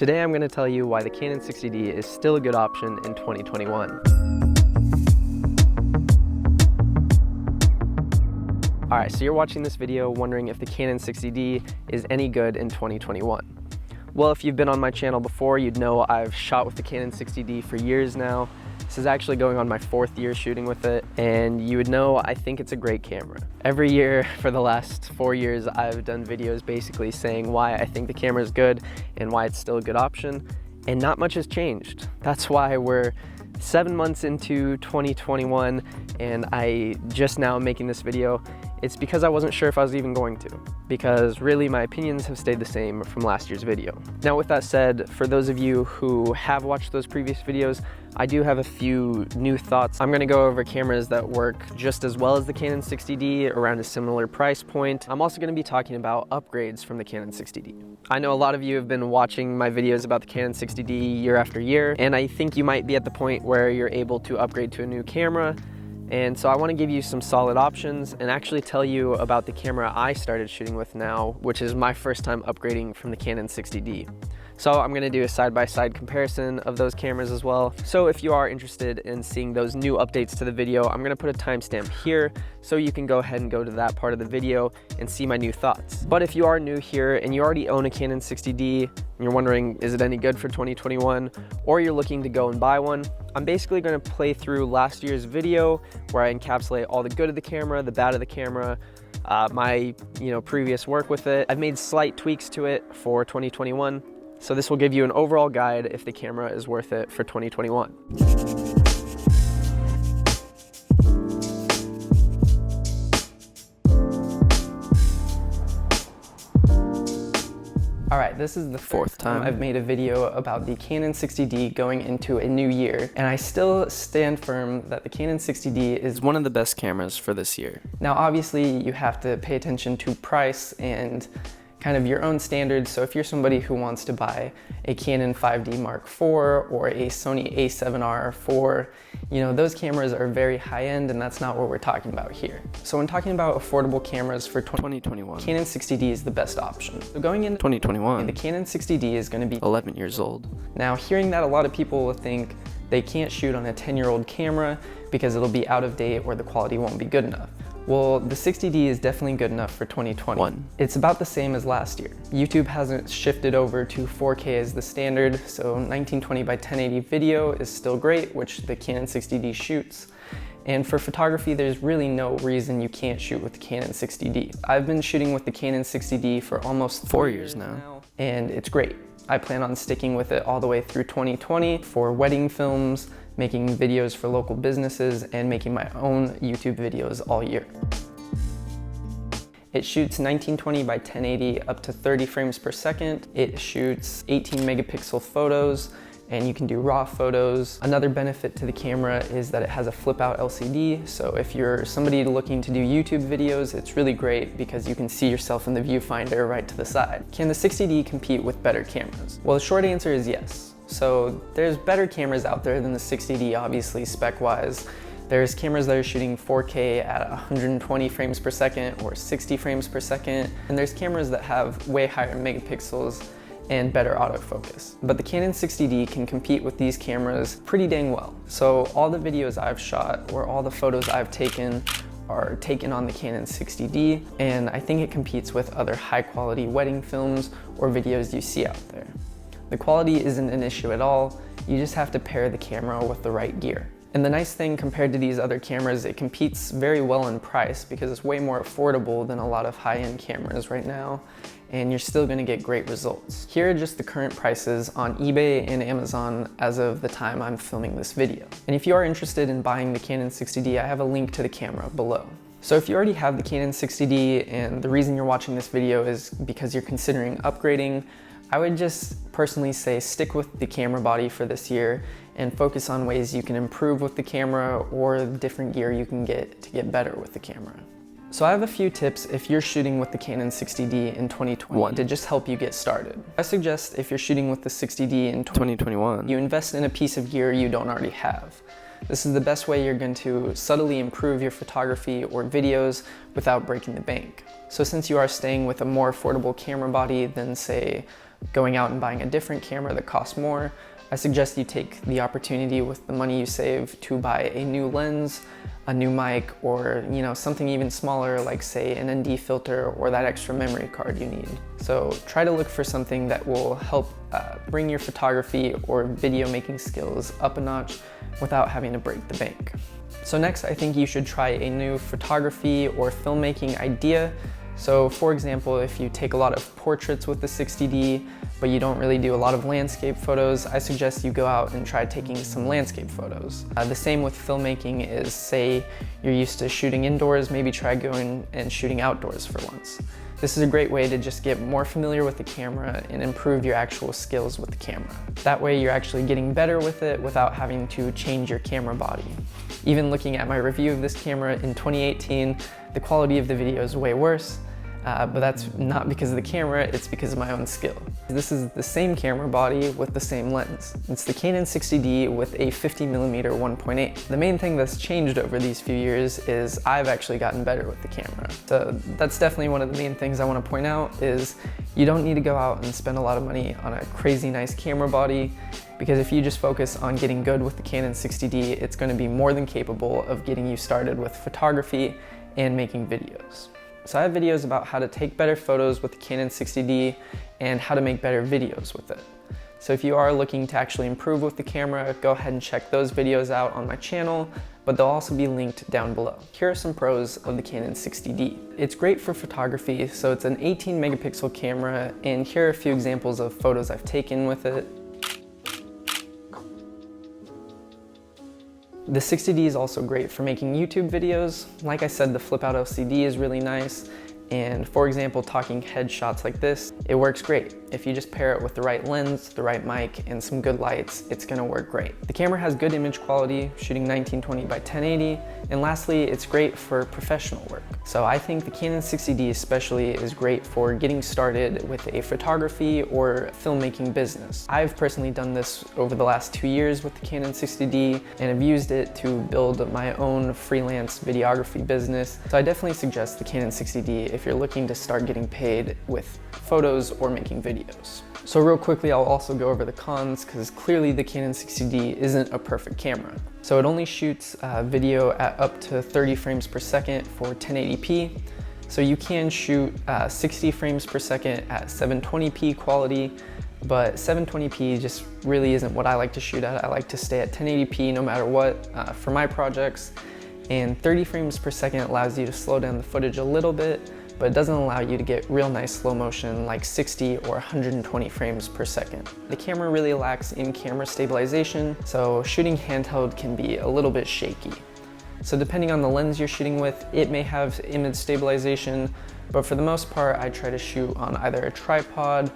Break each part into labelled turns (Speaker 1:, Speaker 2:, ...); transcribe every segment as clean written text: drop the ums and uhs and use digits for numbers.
Speaker 1: Today I'm going to tell you why the Canon 60D is still a good option in 2021. Alright, so you're watching this video wondering if the Canon 60D is any good in 2021. Well, if you've been on my channel before, you'd know I've shot with the Canon 60D for years now. This is actually going on my 4th year shooting with it, and you would know I think it's a great camera. Every year for the last 4 years, I've done videos basically saying why I think the camera is good and why it's still a good option, and not much has changed. That's why we're 7 months into 2021, and I just now am making this video. It's because I wasn't sure if I was even going to, because really my opinions have stayed the same from last year's video. Now with that said, for those of you who have watched those previous videos, I do have a few new thoughts. I'm gonna go over cameras that work just as well as the Canon 60D around a similar price point. I'm also gonna be talking about upgrades from the Canon 60D. I know a lot of you have been watching my videos about the Canon 60D year after year, and I think you might be at the point where you're able to upgrade to a new camera. And so I want to give you some solid options and actually tell you about the camera I started shooting with now, which is my first time upgrading from the Canon 60D. So I'm going to do a side-by-side comparison of those cameras as well. So if you are interested in seeing those new updates to the video, I'm going to put a timestamp here so you can go ahead and go to that part of the video and see my new thoughts. But if you are new here and you already own a Canon 60D and you're wondering, is it any good for 2021, or you're looking to go and buy one, I'm basically going to play through last year's video where I encapsulate all the good of the camera, the bad of the camera, my previous work with it. I've made slight tweaks to it for 2021. So this will give you an overall guide if the camera is worth it for 2021. Alright, this is the 4th time I've made a video about the Canon 60D going into a new year, and I still stand firm that the Canon 60D is one of the best cameras for this year. Now obviously you have to pay attention to price and kind of your own standards. So if you're somebody who wants to buy a Canon 5D Mark IV or a Sony a7R IV, those cameras are very high end, and that's not what we're talking about here. So when talking about affordable cameras for 2021, Canon 60D is the best option. So going into 2021, the Canon 60D is going to be 11 years old. Now hearing that, a lot of people will think they can't shoot on a 10-year-old camera because it'll be out of date or the quality won't be good enough. Well, the 60D is definitely good enough for 2021. It's about the same as last year. YouTube hasn't shifted over to 4K as the standard, so 1920 by 1080 video is still great, which the Canon 60D shoots. And for photography, there's really no reason you can't shoot with the Canon 60D. I've been shooting with the Canon 60D for almost 4 years now, and it's great. I plan on sticking with it all the way through 2020 for wedding films, making videos for local businesses, and making my own YouTube videos all year. It shoots 1920 by 1080 up to 30 frames per second. It shoots 18 megapixel photos, and you can do raw photos. Another benefit to the camera is that it has a flip out LCD. So if you're somebody looking to do YouTube videos, it's really great because you can see yourself in the viewfinder right to the side. Can the 60D compete with better cameras? Well, the short answer is yes. So there's better cameras out there than the 60D, obviously, spec-wise. There's cameras that are shooting 4K at 120 frames per second or 60 frames per second, and there's cameras that have way higher megapixels and better autofocus. But the Canon 60D can compete with these cameras pretty dang well. So all the videos I've shot or all the photos I've taken are taken on the Canon 60D, and I think it competes with other high-quality wedding films or videos you see out there. The quality isn't an issue at all, you just have to pair the camera with the right gear. And the nice thing compared to these other cameras, it competes very well in price because it's way more affordable than a lot of high-end cameras right now, and you're still gonna get great results. Here are just the current prices on eBay and Amazon as of the time I'm filming this video. And if you are interested in buying the Canon 60D, I have a link to the camera below. So if you already have the Canon 60D and the reason you're watching this video is because you're considering upgrading, I would just personally say stick with the camera body for this year and focus on ways you can improve with the camera or different gear you can get to get better with the camera. So I have a few tips if you're shooting with the Canon 60D in 2021 to just help you get started. I suggest if you're shooting with the 60D in 2021, you invest in a piece of gear you don't already have. This is the best way you're going to subtly improve your photography or videos without breaking the bank. So since you are staying with a more affordable camera body than say going out and buying a different camera that costs more, I suggest you take the opportunity with the money you save to buy a new lens, a new mic, or something even smaller like say an ND filter or that extra memory card you need. So try to look for something that will help bring your photography or video making skills up a notch without having to break the bank. So next, I think you should try a new photography or filmmaking idea. So for example, if you take a lot of portraits with the 60D, but you don't really do a lot of landscape photos, I suggest you go out and try taking some landscape photos. The same with filmmaking is, say you're used to shooting indoors, maybe try going and shooting outdoors for once. This is a great way to just get more familiar with the camera and improve your actual skills with the camera. That way you're actually getting better with it without having to change your camera body. Even looking at my review of this camera in 2018, the quality of the video is way worse, but that's not because of the camera, it's because of my own skill. This is the same camera body with the same lens. It's the Canon 60D with a 50mm 1.8. The main thing that's changed over these few years is I've actually gotten better with the camera. So that's definitely one of the main things I want to point out is you don't need to go out and spend a lot of money on a crazy nice camera body, because if you just focus on getting good with the Canon 60D, it's going to be more than capable of getting you started with photography and making videos. So I have videos about how to take better photos with the Canon 60D and how to make better videos with it. So if you are looking to actually improve with the camera, go ahead and check those videos out on my channel, but they'll also be linked down below. Here are some pros of the Canon 60D. It's great for photography, so it's an 18 megapixel camera, and here are a few examples of photos I've taken with it. The 60D is also great for making YouTube videos. Like I said, the flip out LCD is really nice. And for example, talking headshots like this, it works great. If you just pair it with the right lens, the right mic, and some good lights, it's gonna work great. The camera has good image quality, shooting 1920 by 1080. And lastly, it's great for professional work. So I think the Canon 60D especially is great for getting started with a photography or filmmaking business. I've personally done this over the last 2 years with the Canon 60D and have used it to build my own freelance videography business. So I definitely suggest the Canon 60D if you're looking to start getting paid with photos or making videos. So real quickly, I'll also go over the cons, because clearly the Canon 60D isn't a perfect camera. So it only shoots video at up to 30 frames per second for 1080p. So you can shoot 60 frames per second at 720p quality, but 720p just really isn't what I like to shoot at. I like to stay at 1080p no matter what for my projects. And 30 frames per second allows you to slow down the footage a little bit, but it doesn't allow you to get real nice slow motion like 60 or 120 frames per second. The camera really lacks in-camera stabilization, so shooting handheld can be a little bit shaky. So depending on the lens you're shooting with, it may have image stabilization, but for the most part, I try to shoot on either a tripod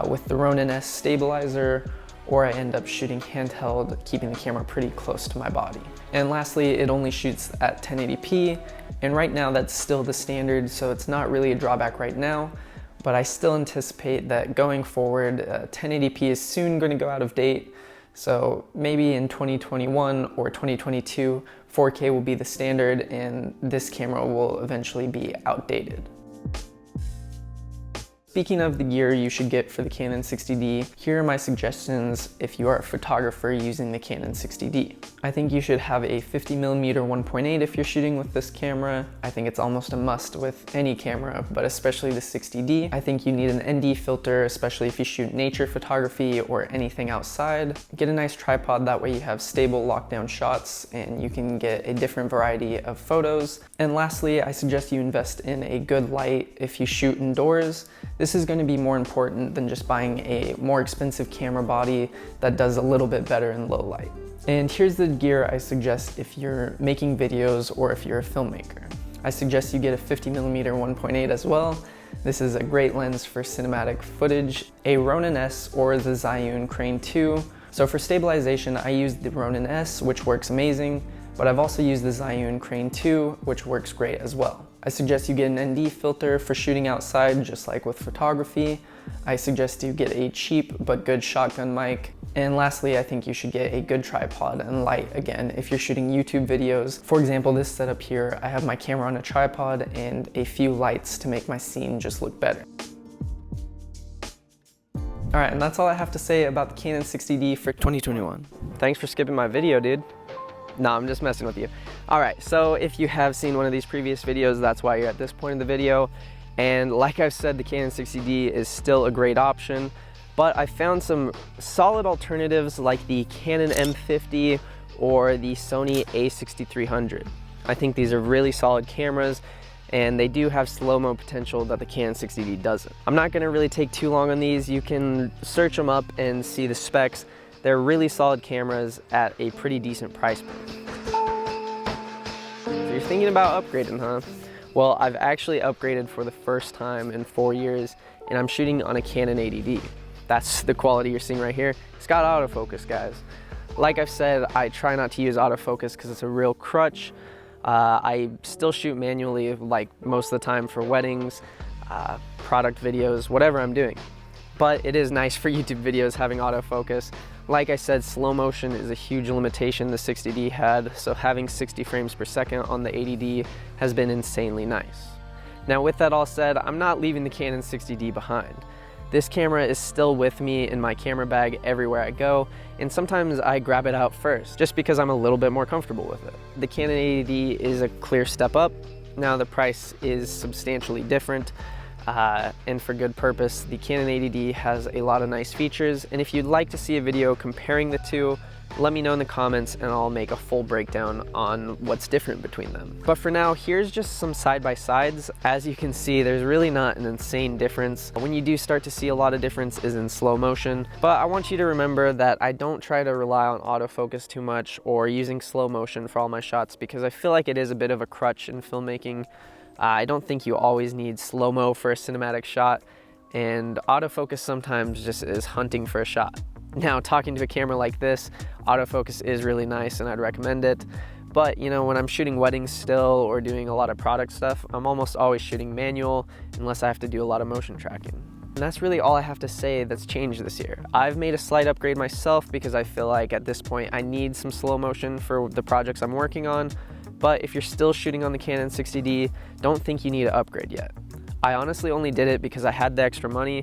Speaker 1: with the Ronin S stabilizer, or I end up shooting handheld, keeping the camera pretty close to my body. And lastly, it only shoots at 1080p, and right now that's still the standard, so it's not really a drawback right now, but I still anticipate that going forward, 1080p is soon going to go out of date, so maybe in 2021 or 2022, 4K will be the standard, and this camera will eventually be outdated. Speaking of the gear you should get for the Canon 60D, here are my suggestions if you are a photographer using the Canon 60D. I think you should have a 50mm 1.8 if you're shooting with this camera. I think it's almost a must with any camera, but especially the 60D. I think you need an ND filter, especially if you shoot nature photography or anything outside. Get a nice tripod, that way you have stable lockdown shots and you can get a different variety of photos. And lastly, I suggest you invest in a good light if you shoot indoors. This is going to be more important than just buying a more expensive camera body that does a little bit better in low light. And here's the gear I suggest if you're making videos or if you're a filmmaker. I suggest you get a 50mm 1.8 as well. This is a great lens for cinematic footage, a Ronin S or the Zhiyun Crane 2. So for stabilization, I use the Ronin S, which works amazing, but I've also used the Zhiyun Crane 2, which works great as well. I suggest you get an ND filter for shooting outside, just like with photography. I suggest you get a cheap but good shotgun mic. And lastly, I think you should get a good tripod and light, again, if you're shooting YouTube videos. For example, this setup here, I have my camera on a tripod and a few lights to make my scene just look better. All right, and that's all I have to say about the Canon 60D for 2021. Thanks for skipping my video, dude. No, I'm just messing with you. All right, so if you have seen one of these previous videos, that's why you're at this point in the video. And like I've said, the Canon 60D is still a great option, but I found some solid alternatives like the Canon M50 or the Sony a6300. I think these are really solid cameras, and they do have slow-mo potential that the Canon 60D doesn't. I'm not gonna really take too long on these. You can search them up and see the specs. They're really solid cameras at a pretty decent price point. So you're thinking about upgrading, huh? Well, I've actually upgraded for the first time in 4 years, and I'm shooting on a Canon 80D. That's the quality you're seeing right here. It's got autofocus, guys. Like I've said, I try not to use autofocus because it's a real crutch. I still shoot manually like most of the time for weddings, product videos, whatever I'm doing. But it is nice for YouTube videos having autofocus. Like I said, slow motion is a huge limitation the 60D had, so having 60 frames per second on the 80D has been insanely nice. Now with that all said, I'm not leaving the Canon 60D behind. This camera is still with me in my camera bag everywhere I go, and sometimes I grab it out first, just because I'm a little bit more comfortable with it. The Canon 80D is a clear step up. Now the price is substantially different, and for good purpose. The Canon 80D has a lot of nice features, and if you'd like to see a video comparing the two, let me know in the comments and I'll make a full breakdown on what's different between them. But for now, here's just some side-by-sides. As you can see, there's really not an insane difference. When you do start to see a lot of difference is in slow motion, but I want you to remember that I don't try to rely on autofocus too much or using slow motion for all my shots, because I feel like it is a bit of a crutch in filmmaking. I don't think you always need slow-mo for a cinematic shot, and autofocus sometimes just is hunting for a shot. Now, talking to a camera like this, autofocus is really nice and I'd recommend it. But you know, when I'm shooting weddings still or doing a lot of product stuff, I'm almost always shooting manual unless I have to do a lot of motion tracking. And that's really all I have to say that's changed this year. I've made a slight upgrade myself because I feel like at this point I need some slow motion for the projects I'm working on. But if you're still shooting on the Canon 60D, don't think you need to upgrade yet. I honestly only did it because I had the extra money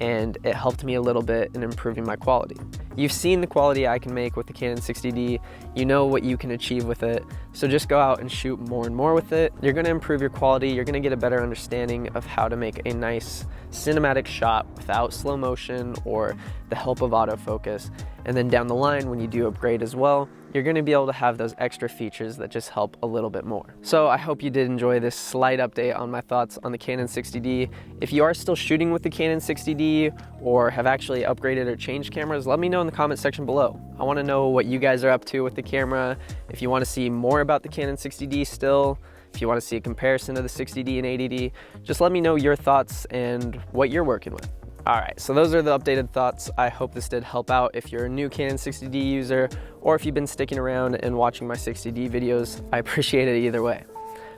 Speaker 1: and it helped me a little bit in improving my quality. You've seen the quality I can make with the Canon 60D, you know what you can achieve with it, so just go out and shoot more and more with it. You're gonna improve your quality, you're gonna get a better understanding of how to make a nice cinematic shot without slow motion or the help of autofocus. And then down the line, when you do upgrade as well, you're gonna be able to have those extra features that just help a little bit more. So I hope you did enjoy this slight update on my thoughts on the Canon 60D. If you are still shooting with the Canon 60D or have actually upgraded or changed cameras, let me know in the comment section below. I wanna know what you guys are up to with the camera. If you wanna see more about the Canon 60D still, if you wanna see a comparison of the 60D and 80D, just let me know your thoughts and what you're working with. All right, so those are the updated thoughts. I hope this did help out if you're a new Canon 60D user or if you've been sticking around and watching my 60D videos. I appreciate it either way.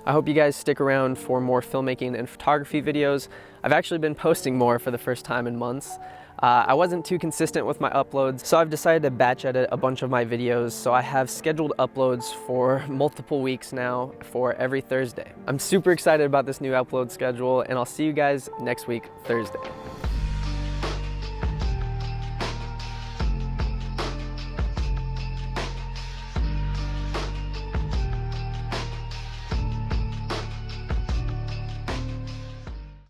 Speaker 1: I hope you guys stick around for more filmmaking and photography videos. I've actually been posting more for the first time in months. I wasn't too consistent with my uploads, so I've decided to batch edit a bunch of my videos, so I have scheduled uploads for multiple weeks now for every Thursday. I'm super excited about this new upload schedule, and I'll see you guys next week, Thursday.